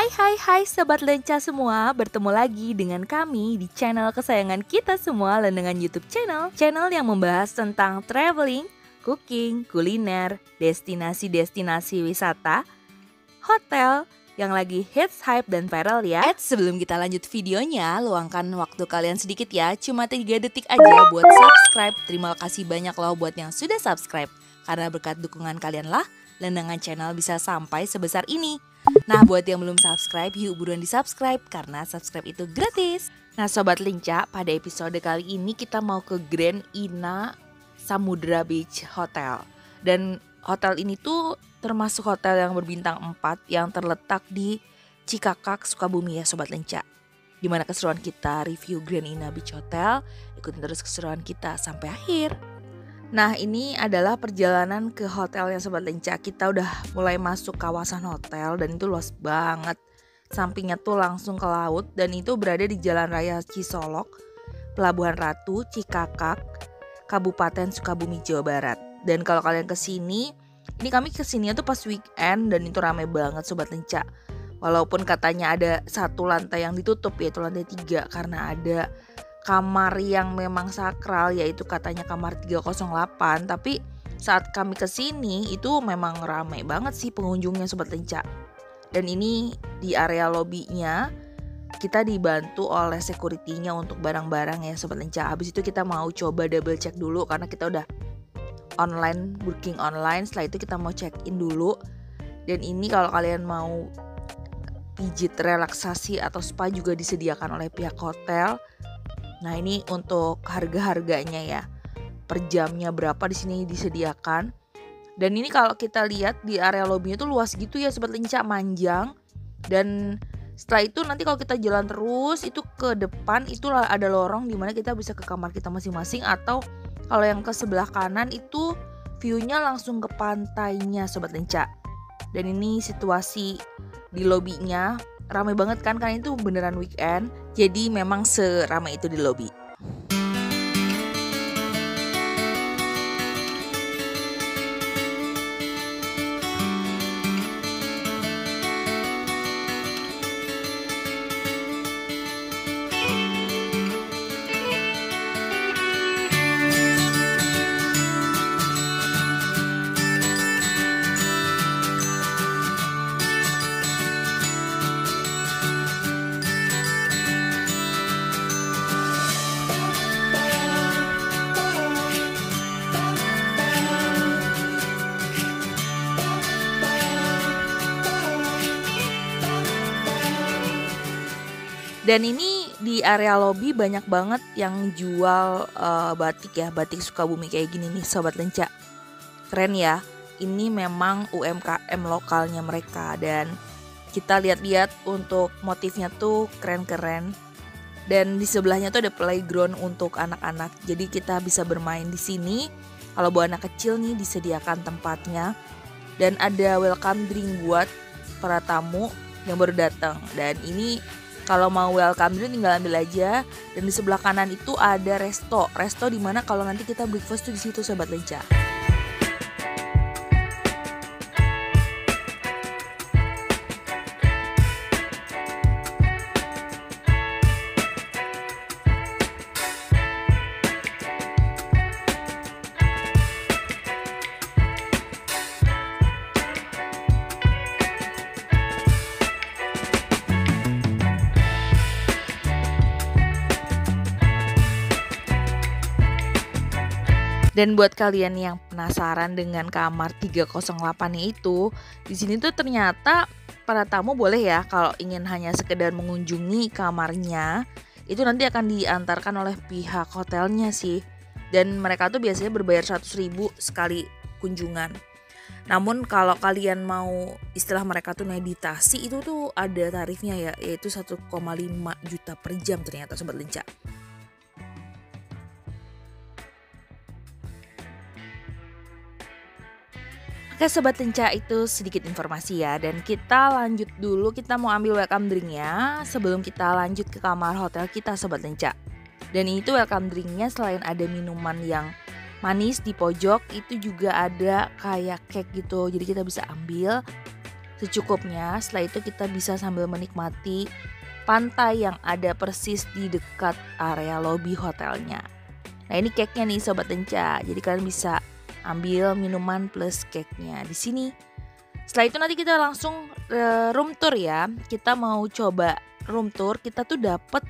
Hai Sobat Lenca semua, bertemu lagi dengan kami di channel kesayangan kita semua, Lendengan YouTube Channel. Channel yang membahas tentang traveling, cooking, kuliner, destinasi-destinasi wisata, hotel yang lagi hits, hype, dan viral ya. Sebelum kita lanjut videonya, luangkan waktu kalian sedikit ya, cuma 3 detik aja buat subscribe. Terima kasih banyak loh buat yang sudah subscribe, karena berkat dukungan kalian lah, Lendengan Channel bisa sampai sebesar ini. Nah, buat yang belum subscribe, yuk buruan di subscribe karena subscribe itu gratis. Nah Sobat Linca, pada episode kali ini kita mau ke Grand Ina Samudra Beach Hotel. Dan hotel ini tuh termasuk hotel yang berbintang 4 yang terletak di Cikakak, Sukabumi ya Sobat Linca. Gimana keseruan kita review Grand Ina Beach Hotel? Ikutin terus keseruan kita sampai akhir. Nah ini adalah perjalanan ke hotelnya Sobat Lenca. Kita udah mulai masuk kawasan hotel dan itu luas banget. Sampingnya tuh langsung ke laut dan itu berada di Jalan Raya Cisolok, Pelabuhan Ratu, Cikakak, Kabupaten Sukabumi, Jawa Barat. Dan kalau kalian kesini, ini kami kesini tuh pas weekend dan itu rame banget Sobat Lenca. Walaupun katanya ada satu lantai yang ditutup yaitu lantai 3 karena ada kamar yang memang sakral yaitu katanya kamar 308, tapi saat kami kesini itu memang ramai banget sih pengunjungnya Sobat Lenca. Dan ini di area lobbynya kita dibantu oleh security-nya untuk barang-barang ya Sobat Lenca. Habis itu kita mau coba double check dulu karena kita udah online, booking online. Setelah itu kita mau check in dulu. Dan ini kalau kalian mau pijit relaksasi atau spa juga disediakan oleh pihak hotel. Nah ini untuk harga-harganya ya, per jamnya berapa di sini disediakan. Dan ini kalau kita lihat di area lobbynya tuh luas gitu ya Sobat Lenca, manjang. Dan setelah itu nanti kalau kita jalan terus itu ke depan itu ada lorong dimana kita bisa ke kamar kita masing-masing. Atau kalau yang ke sebelah kanan itu view-nya langsung ke pantainya Sobat Lenca. Dan ini situasi di lobbynya ramai banget kan, karena itu beneran weekend. Jadi memang seramai itu di lobby. Dan ini di area lobby banyak banget yang jual batik ya, batik Sukabumi kayak gini nih Sobat Lenca. Keren ya, ini memang UMKM lokalnya mereka. Dan kita lihat-lihat untuk motifnya tuh keren-keren. Dan di sebelahnya tuh ada playground untuk anak-anak. Jadi kita bisa bermain di sini. Kalau bawa anak kecil nih disediakan tempatnya. Dan ada welcome drink buat para tamu yang baru datang. Dan ini kalau mau welcome drink tinggal ambil aja. Dan di sebelah kanan itu ada resto dimana kalau nanti kita breakfast tuh di situ Sobat Lenca. Dan buat kalian yang penasaran dengan kamar 308-nya itu, di sini tuh ternyata para tamu boleh ya kalau ingin hanya sekedar mengunjungi kamarnya, itu nanti akan diantarkan oleh pihak hotelnya sih. Dan mereka tuh biasanya berbayar 100.000 sekali kunjungan. Namun kalau kalian mau istilah mereka tuh meditasi itu tuh ada tarifnya ya, yaitu 1,5 juta per jam ternyata Sobat Lenca. Oke Sobat Lenca, itu sedikit informasi ya. Dan kita lanjut dulu, kita mau ambil welcome drinknya sebelum kita lanjut ke kamar hotel kita Sobat Lenca. Dan itu welcome drinknya selain ada minuman yang manis di pojok, itu juga ada kayak cake gitu. Jadi kita bisa ambil secukupnya. Setelah itu kita bisa sambil menikmati pantai yang ada persis di dekat area lobi hotelnya. Nah ini cake-nya nih Sobat Lenca. Jadi kalian bisa ambil minuman plus cake-nya di sini. Setelah itu nanti kita langsung room tour ya. Kita mau coba room tour. Kita tuh dapet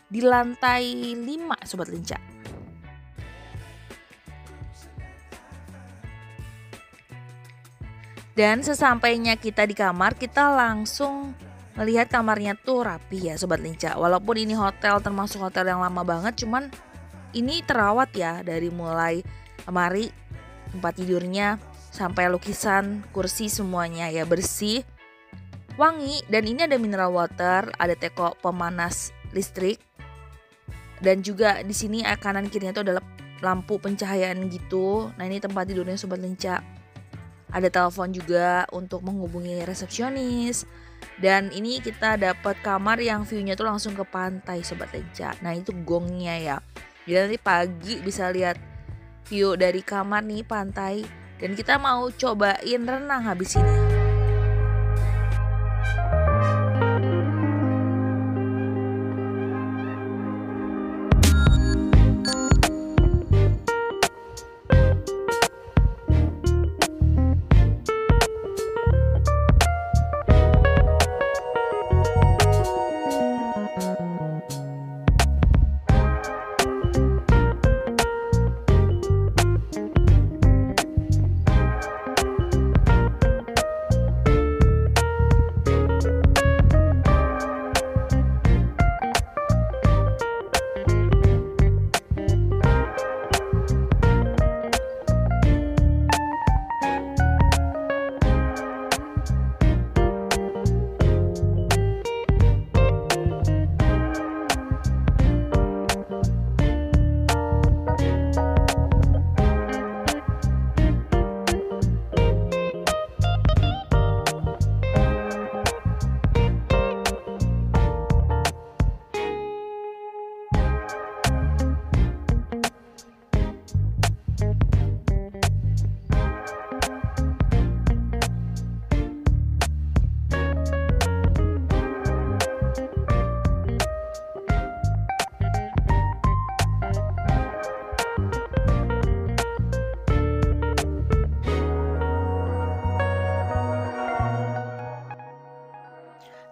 di lantai 5 Sobat Lenca. Dan sesampainya kita di kamar, kita langsung melihat kamarnya tuh rapi ya Sobat Lenca. Walaupun ini hotel termasuk hotel yang lama banget, cuman ini terawat ya. Dari mulai lemari, tempat tidurnya, sampai lukisan, kursi semuanya ya bersih, wangi. Dan ini ada mineral water, ada teko pemanas listrik. Dan juga di sini kanan kirinya tuh adalah lampu pencahayaan gitu. Nah ini tempat tidurnya Sobat Lenca. Ada telepon juga untuk menghubungi resepsionis. Dan ini kita dapat kamar yang view-nya tuh langsung ke pantai Sobat Lenca. Nah itu gongnya ya. Jadi nanti pagi bisa lihat view dari kamar nih pantai. Dan kita mau cobain renang habis ini.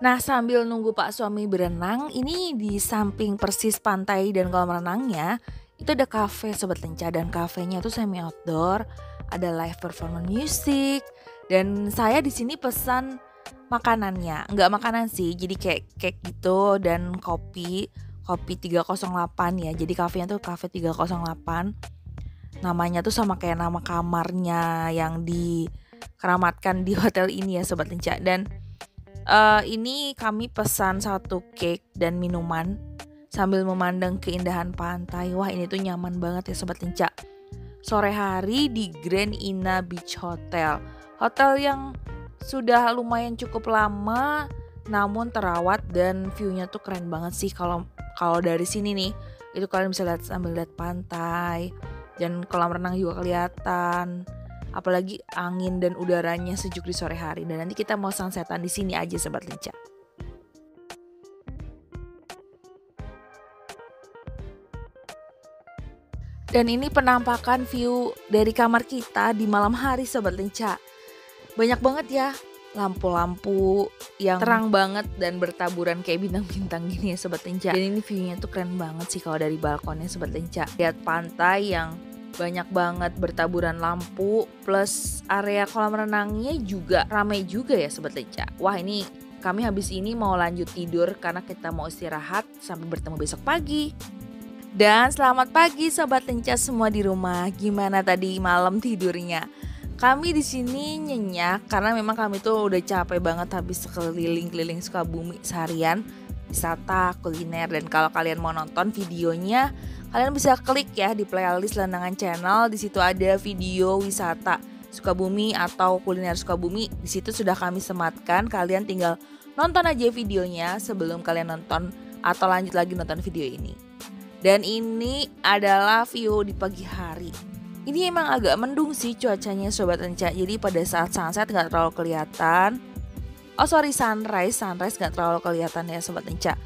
Nah sambil nunggu Pak suami berenang, ini di samping persis pantai dan kolam renangnya itu ada cafe Sobat Lenca. Dan kafenya tuh semi outdoor, ada live performance music. Dan saya di sini pesan makanannya, nggak makanan sih, jadi kayak cake gitu dan kopi 308 ya. Jadi kafenya tuh cafe 308. Namanya tuh sama kayak nama kamarnya yang dikeramatkan di hotel ini ya Sobat Lenca. Dan ini kami pesan satu cake dan minuman sambil memandang keindahan pantai. Wah ini tuh nyaman banget ya Sobat Lenca. Sore hari di Grand Ina Beach Hotel. Hotel yang sudah lumayan cukup lama namun terawat dan view-nya tuh keren banget sih. Kalau dari sini nih itu kalian bisa lihat sambil lihat pantai dan kolam renang juga kelihatan. Apalagi angin dan udaranya sejuk di sore hari. Dan nanti kita mau sunsetan di sini aja Sobat Lenca. Dan ini penampakan view dari kamar kita di malam hari Sobat Lenca. Banyak banget ya lampu-lampu yang terang banget dan bertaburan kayak bintang-bintang gini ya Sobat Lenca. Dan ini view-nya tuh keren banget sih kalau dari balkonnya Sobat Lenca. Lihat pantai yang banyak banget bertaburan lampu, plus area kolam renangnya juga ramai juga ya Sobat Lenca. Wah ini kami habis ini mau lanjut tidur karena kita mau istirahat sampai bertemu besok pagi. Dan selamat pagi Sobat Lenca semua di rumah. Gimana tadi malam tidurnya? Kami di sini nyenyak karena memang kami tuh udah capek banget habis keliling-keliling Sukabumi seharian, wisata, kuliner. Dan kalau kalian mau nonton videonya, kalian bisa klik ya di playlist Lenengan Channel. Di situ ada video wisata Sukabumi atau kuliner Sukabumi. Di situ sudah kami sematkan. Kalian tinggal nonton aja videonya sebelum kalian nonton atau lanjut lagi nonton video ini. Dan ini adalah view di pagi hari. Ini emang agak mendung sih cuacanya Sobat Lenca. Jadi pada saat sunset gak terlalu kelihatan. Oh sorry, sunrise nggak terlalu kelihatan ya Sobat Lenca.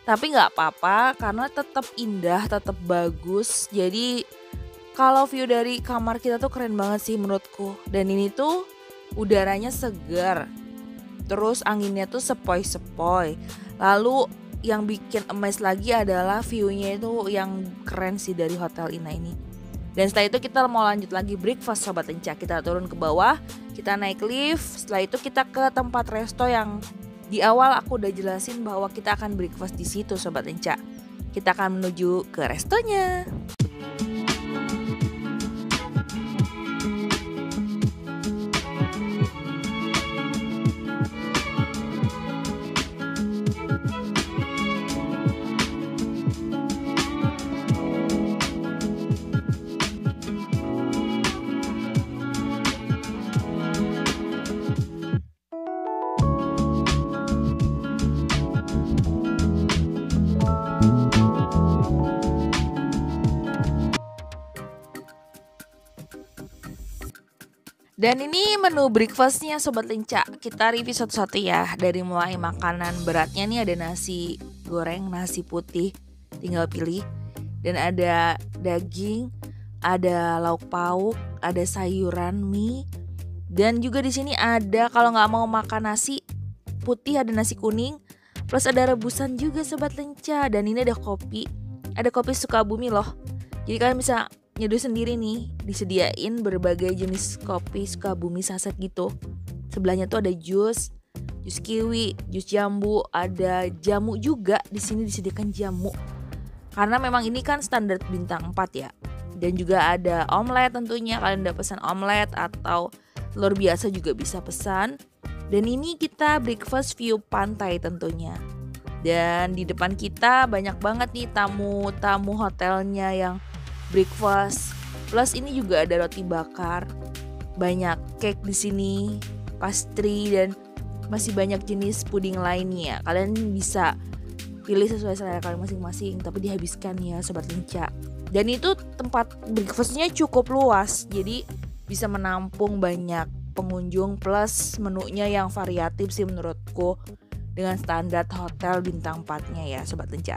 Tapi nggak apa-apa karena tetap indah, tetap bagus. Jadi kalau view dari kamar kita tuh keren banget sih menurutku. Dan ini tuh udaranya segar. Terus anginnya tuh sepoi-sepoi. Lalu yang bikin amazed lagi adalah view-nya itu yang keren sih dari Hotel Ina ini. Dan setelah itu kita mau lanjut lagi breakfast Sobat Lenca. Kita turun ke bawah, kita naik lift. Setelah itu kita ke tempat resto yang di awal aku udah jelasin bahwa kita akan breakfast di situ Sobat Lenca. Kita akan menuju ke restonya. Dan ini menu breakfastnya Sobat Lenca. Kita review satu-satu ya. Dari mulai makanan beratnya nih ada nasi goreng, nasi putih, tinggal pilih. Dan ada daging, ada lauk pauk, ada sayuran, mie. Dan juga di sini ada kalau nggak mau makan nasi putih ada nasi kuning. Plus ada rebusan juga Sobat Lenca. Dan ini ada kopi Sukabumi loh. Jadi kalian bisa nyeduh sendiri nih, disediain berbagai jenis kopi Sukabumi saset gitu. Sebelahnya tuh ada jus kiwi, jus jambu, ada jamu juga. Di sini disediakan jamu. Karena memang ini kan standar bintang 4 ya. Dan juga ada omelet tentunya, kalian udah pesan omelet atau telur biasa juga bisa pesan. Dan ini kita breakfast view pantai tentunya. Dan di depan kita banyak banget nih tamu-tamu hotelnya yang breakfast. Plus ini juga ada roti bakar, banyak cake di sini, pastry dan masih banyak jenis puding lainnya. Kalian bisa pilih sesuai selera kalian masing-masing, tapi dihabiskan ya Sobat Lenca. Dan itu tempat breakfastnya cukup luas, jadi bisa menampung banyak pengunjung plus menunya yang variatif sih menurutku dengan standar hotel bintang 4-nya ya Sobat Lenca.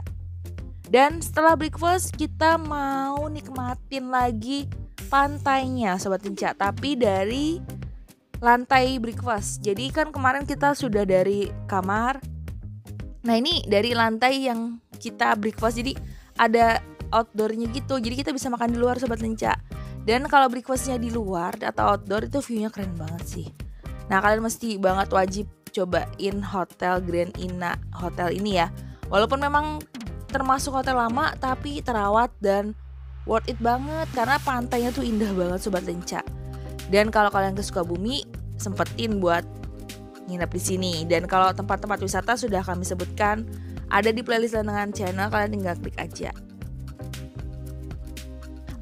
Dan setelah breakfast kita mau nikmatin lagi pantainya Sobat Lenca, tapi dari lantai breakfast. Jadi kan kemarin kita sudah dari kamar. Nah ini dari lantai yang kita breakfast, jadi ada outdoornya gitu. Jadi kita bisa makan di luar Sobat Lenca. Dan kalau breakfastnya di luar atau outdoor itu viewnya keren banget sih. Nah kalian mesti banget wajib cobain Hotel Grand Ina hotel ini ya. Walaupun memang termasuk hotel lama tapi terawat dan worth it banget karena pantainya tuh indah banget Sobat Lenca. Dan kalau kalian ke Sukabumi sempetin buat nginep di sini. Dan kalau tempat-tempat wisata sudah kami sebutkan ada di playlist Lenengan Channel, kalian tinggal klik aja.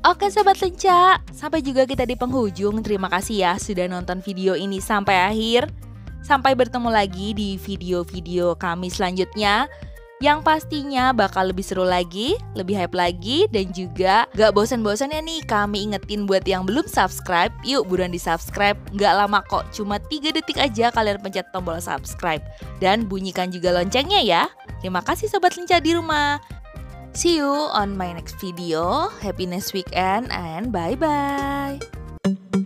Oke Sobat Lenca, sampai juga kita di penghujung. Terima kasih ya sudah nonton video ini sampai akhir. Sampai bertemu lagi di video-video kami selanjutnya, yang pastinya bakal lebih seru lagi, lebih hype lagi, dan juga gak bosan-bosannya nih kami ingetin buat yang belum subscribe, yuk buruan di subscribe. Gak lama kok, cuma 3 detik aja kalian pencet tombol subscribe. Dan bunyikan juga loncengnya ya. Terima kasih Sobat Lenca di rumah. See you on my next video. Happy next weekend and bye-bye.